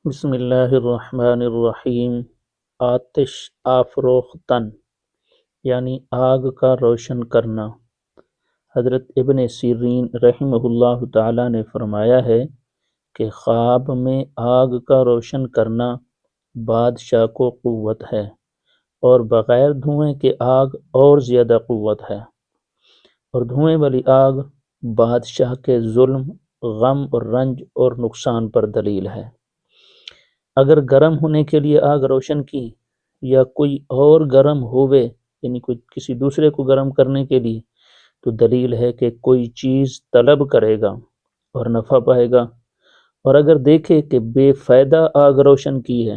بسم اللہ الرحمن الرحیم۔ آتش آفروختن یعنی آگ کا روشن کرنا۔ حضرت ابن سیرین رحمہ اللہ تعالیٰ نے فرمایا ہے کہ خواب میں آگ کا روشن کرنا بادشاہ کو قوت ہے، اور بغیر دھوئیں کے آگ اور زیادہ قوت ہے، اور دھوئیں والی آگ بادشاہ کے ظلم، غم اور رنج اور نقصان پر دلیل ہے۔ اگر گرم ہونے کے لیے آگ روشن کی یا کوئی اور گرم ہوئے، یعنی کوئی کسی دوسرے کو گرم کرنے کے لیے، تو دلیل ہے کہ کوئی چیز طلب کرے گا اور نفع پائے گا۔ اور اگر دیکھے کہ بے فائدہ آگ روشن کی ہے،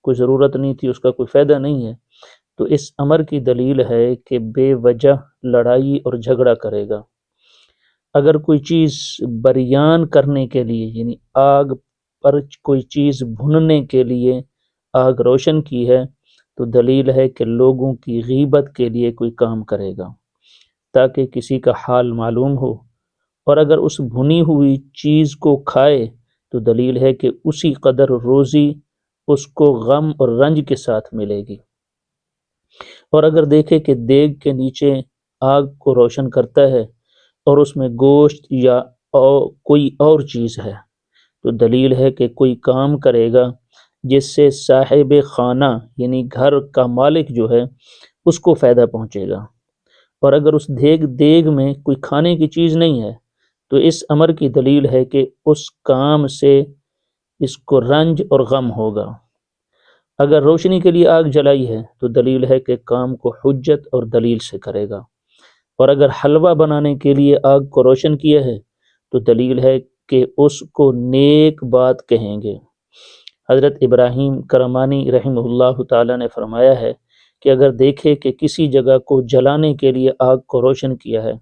کوئی ضرورت نہیں تھی، اس کا کوئی فائدہ نہیں ہے، تو اس امر کی دلیل ہے کہ بے وجہ لڑائی اور جھگڑا کرے گا۔ اگر کوئی چیز بریان کرنے کے لیے، یعنی آگ پر کوئی چیز بھننے کے لیے آگ روشن کی ہے، تو دلیل ہے کہ لوگوں کی غیبت کے لیے کوئی کام کرے گا تاکہ کسی کا حال معلوم ہو، اور اگر اس بھنی ہوئی چیز کو کھائے تو دلیل ہے کہ اسی قدر روزی اس کو غم اور رنج کے ساتھ ملے گی۔ اور اگر دیکھے کہ دیگ کے نیچے آگ کو روشن کرتا ہے اور اس میں گوشت یا کوئی اور چیز ہے، تو دلیل ہے کہ کوئی کام کرے گا جس سے صاحب خانہ یعنی گھر کا مالک جو ہے اس کو فائدہ پہنچے گا۔ اور اگر اس دیگ میں کوئی کھانے کی چیز نہیں ہے، تو اس امر کی دلیل ہے کہ اس کام سے اس کو رنج اور غم ہوگا۔ اگر روشنی کے لیے آگ جلائی ہے تو دلیل ہے کہ کام کو حجت اور دلیل سے کرے گا۔ اور اگر حلوہ بنانے کے لیے آگ کو روشن کیا ہے تو دلیل ہے کہ اس کو نیک بات کہیں گے۔ حضرت ابراہیم کرمانی رحمہ اللہ تعالیٰ نے فرمایا ہے کہ اگر دیکھے کہ کسی جگہ کو جلانے کے لیے آگ کو روشن کیا ہے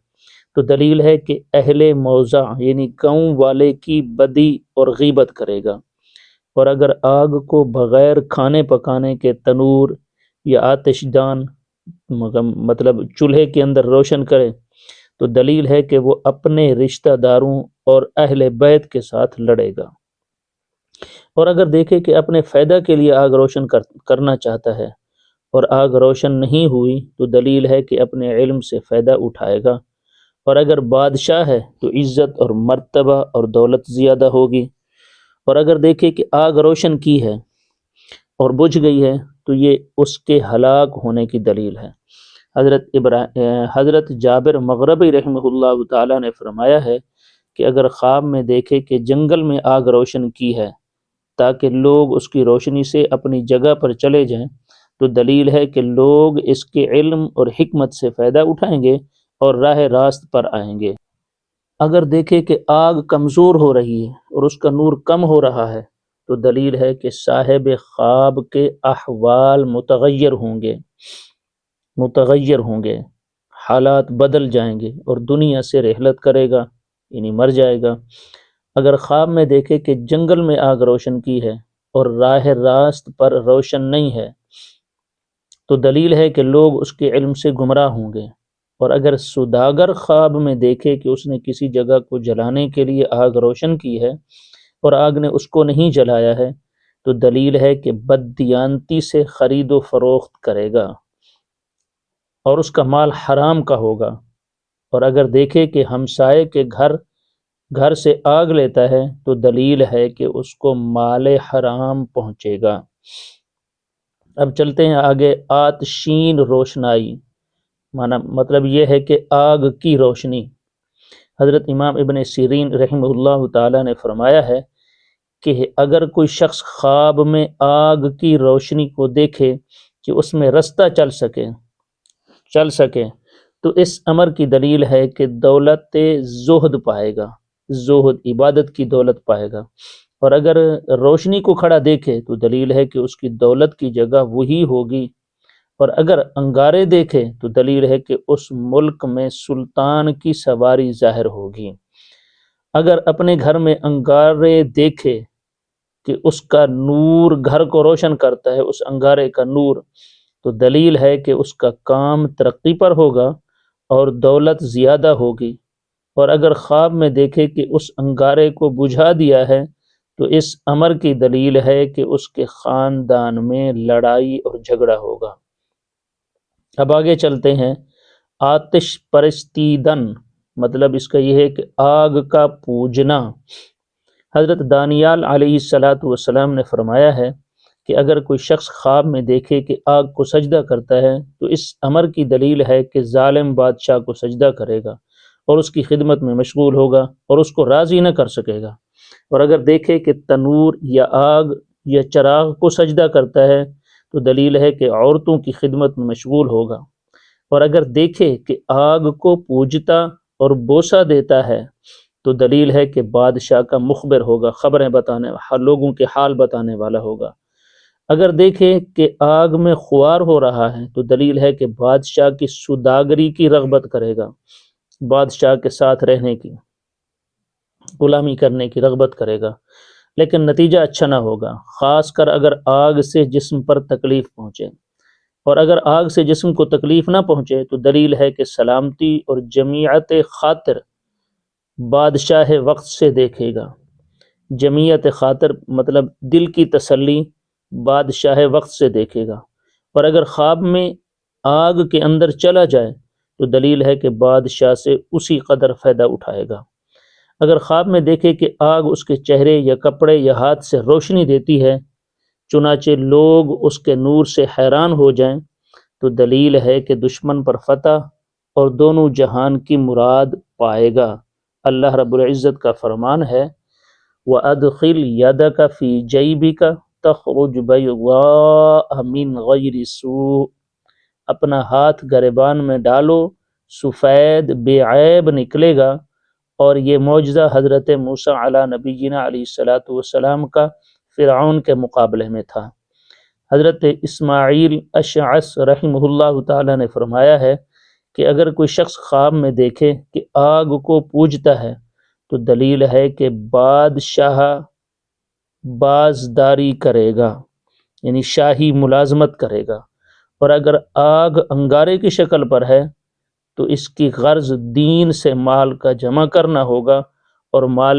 تو دلیل ہے کہ اہل موضع یعنی گاؤں والے کی بدی اور غیبت کرے گا۔ اور اگر آگ کو بغیر کھانے پکانے کے تنور یا آتش دان مطلب چولہے کے اندر روشن کرے تو دلیل ہے کہ وہ اپنے رشتہ داروں اور اہل بیت کے ساتھ لڑے گا۔ اور اگر دیکھے کہ اپنے فائدہ کے لیے آگ روشن کرنا چاہتا ہے اور آگ روشن نہیں ہوئی تو دلیل ہے کہ اپنے علم سے فائدہ اٹھائے گا۔ اور اگر بادشاہ ہے تو عزت اور مرتبہ اور دولت زیادہ ہوگی۔ اور اگر دیکھے کہ آگ روشن کی ہے اور بجھ گئی ہے تو یہ اس کے ہلاک ہونے کی دلیل ہے۔ حضرت جابر مغربی رحمہ اللہ تعالیٰ نے فرمایا ہے کہ اگر خواب میں دیکھے کہ جنگل میں آگ روشن کی ہے تاکہ لوگ اس کی روشنی سے اپنی جگہ پر چلے جائیں، تو دلیل ہے کہ لوگ اس کے علم اور حکمت سے فائدہ اٹھائیں گے اور راہ راست پر آئیں گے۔ اگر دیکھے کہ آگ کمزور ہو رہی ہے اور اس کا نور کم ہو رہا ہے تو دلیل ہے کہ صاحب خواب کے احوال متغیر ہوں گے، حالات بدل جائیں گے اور دنیا سے رحلت کرے گا، یعنی مر جائے گا۔ اگر خواب میں دیکھے کہ جنگل میں آگ روشن کی ہے اور راہ راست پر روشن نہیں ہے تو دلیل ہے کہ لوگ اس کے علم سے گمراہ ہوں گے۔ اور اگر سوداگر خواب میں دیکھے کہ اس نے کسی جگہ کو جلانے کے لیے آگ روشن کی ہے اور آگ نے اس کو نہیں جلایا ہے تو دلیل ہے کہ بددیانتی سے خرید و فروخت کرے گا اور اس کا مال حرام کا ہوگا۔ اور اگر دیکھے کہ ہمسائے کے گھر سے آگ لیتا ہے تو دلیل ہے کہ اس کو مال حرام پہنچے گا۔ اب چلتے ہیں آگے۔ آتشین روشنائی مطلب یہ ہے کہ آگ کی روشنی۔ حضرت امام ابن سیرین رحمہ اللہ تعالیٰ نے فرمایا ہے کہ اگر کوئی شخص خواب میں آگ کی روشنی کو دیکھے کہ اس میں رستہ چل سکے تو اس امر کی دلیل ہے کہ دولت زہد پائے گا، زہد عبادت کی دولت پائے گا۔ اور اگر روشنی کو کھڑا دیکھے تو دلیل ہے کہ اس کی دولت کی جگہ وہی ہوگی۔ اور اگر انگارے دیکھے تو دلیل ہے کہ اس ملک میں سلطان کی سواری ظاہر ہوگی۔ اگر اپنے گھر میں انگارے دیکھے کہ اس کا نور گھر کو روشن کرتا ہے، اس انگارے کا نور، تو دلیل ہے کہ اس کا کام ترقی پر ہوگا اور دولت زیادہ ہوگی۔ اور اگر خواب میں دیکھے کہ اس انگارے کو بجھا دیا ہے تو اس امر کی دلیل ہے کہ اس کے خاندان میں لڑائی اور جھگڑا ہوگا۔ اب آگے چلتے ہیں۔ آتش پرستیدن مطلب اس کا یہ ہے کہ آگ کا پوجنا۔ حضرت دانیال علیہ السلام نے فرمایا ہے کہ اگر کوئی شخص خواب میں دیکھے کہ آگ کو سجدہ کرتا ہے تو اس امر کی دلیل ہے کہ ظالم بادشاہ کو سجدہ کرے گا اور اس کی خدمت میں مشغول ہوگا اور اس کو راضی نہ کر سکے گا۔ اور اگر دیکھے کہ تنور یا آگ یا چراغ کو سجدہ کرتا ہے تو دلیل ہے کہ عورتوں کی خدمت میں مشغول ہوگا۔ اور اگر دیکھے کہ آگ کو پوجتا اور بوسہ دیتا ہے تو دلیل ہے کہ بادشاہ کا مخبر ہوگا، خبریں بتانے، لوگوں کے حال بتانے والا ہوگا۔ اگر دیکھے کہ آگ میں خوار ہو رہا ہے تو دلیل ہے کہ بادشاہ کی سوداگری کی رغبت کرے گا، بادشاہ کے ساتھ رہنے کی، غلامی کرنے کی رغبت کرے گا، لیکن نتیجہ اچھا نہ ہوگا، خاص کر اگر آگ سے جسم پر تکلیف پہنچے۔ اور اگر آگ سے جسم کو تکلیف نہ پہنچے تو دلیل ہے کہ سلامتی اور جمیعت خاطر بادشاہ وقت سے دیکھے گا۔ جمیعت خاطر مطلب دل کی تسلی بادشاہ وقت سے دیکھے گا۔ اور اگر خواب میں آگ کے اندر چلا جائے تو دلیل ہے کہ بادشاہ سے اسی قدر فائدہ اٹھائے گا۔ اگر خواب میں دیکھے کہ آگ اس کے چہرے یا کپڑے یا ہاتھ سے روشنی دیتی ہے چنانچہ لوگ اس کے نور سے حیران ہو جائیں تو دلیل ہے کہ دشمن پر فتح اور دونوں جہان کی مراد پائے گا۔ اللہ رب العزت کا فرمان ہے وَأَدْخِلْ يَدَكَ فِي جَيْبِكَ تَخْرُجْ بَيْضَاءَ مِنْ غَيْرِ سُوءٍ، اپنا ہاتھ گریبان میں ڈالو، سفید بے عیب نکلے گا۔ اور یہ معجزہ حضرت موسیٰ علی نبینا علیہ السلام کا فرعون کے مقابلے میں تھا۔ حضرت اسماعیل اشعث رحمہ اللہ تعالی نے فرمایا ہے کہ اگر کوئی شخص خواب میں دیکھے کہ آگ کو پوجتا ہے تو دلیل ہے کہ بادشاہ بازداری کرے گا، یعنی شاہی ملازمت کرے گا۔ اور اگر آگ انگارے کی شکل پر ہے تو اس کی غرض دین سے مال کا جمع کرنا ہوگا اور مال